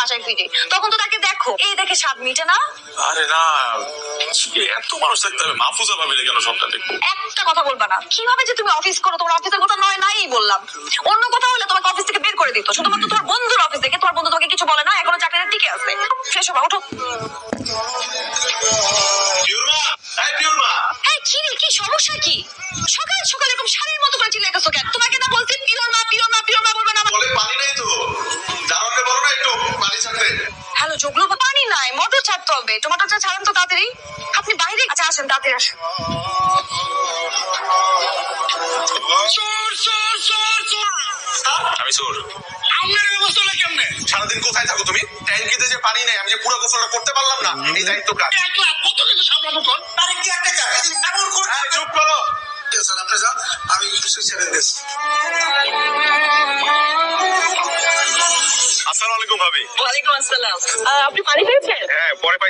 বাসায় ফিরে, তখন তো তাকে দেখো, এই দেখে স্বাদ মিটে না। আরে না, এত মানুষ থাকতে হবে, মাহফুজা ভাবিলে কেন সবটা দেখবো? একটা কথা বলবা না। কিভাবে যে তুমি অফিস করো, তোমার অফিসের কথা নয় নাই বললাম। অন্য কথা হলে তোমাকে অফিস থেকে বের করে দিত, শুধুমাত্র তোমার বন্ধুর অফিস থেকে। তোমার বন্ধু তোমাকে কিছু বলে না, এখনো চাকরিতে টিকে আছে। ফ্রেশ হবা, ওঠো। এই কি রে, কি সমস্যা কি? সকাল সকাল এরকম শাড়ির মতো করে চিল্লাইতেছো কেন? তোমাকে না বলছি পিওর মা পিওর মা পিওর মা বলবে না? বলে পানি নাই তো, জানাতে বলো না একটু পানি ছাড়তে। হ্যালো জগলু, পানি নাই, মোটর ছাড়তে হবে। টমেটোটা ছাড়েন তো তাড়াতাড়ি। আপনি বাইরে, আচ্ছা আসেন, তাড়াতাড়ি আসেন। আমি চোর। আমার ব্যবস্থাটা কেমনে? সারাদিন কোথায় থাকো তুমি? ট্যাঙ্কিতে যে পানি নেই, আমি যে পুরো গোসলটা করতে পারলাম না, এই দায়িত্ব কার? কত কিছু সামলাবো কর। আরে কি একটা কাজ, এমন করে চুপ করো। স্যার আপনি যান, আমি কিছু ছেড়ে দিয়েছি। আসসালামু আলাইকুম ভাবি। ওয়ালাইকুম আসসালাম। আপনি পানি খেয়েছেন? হ্যাঁ, পরে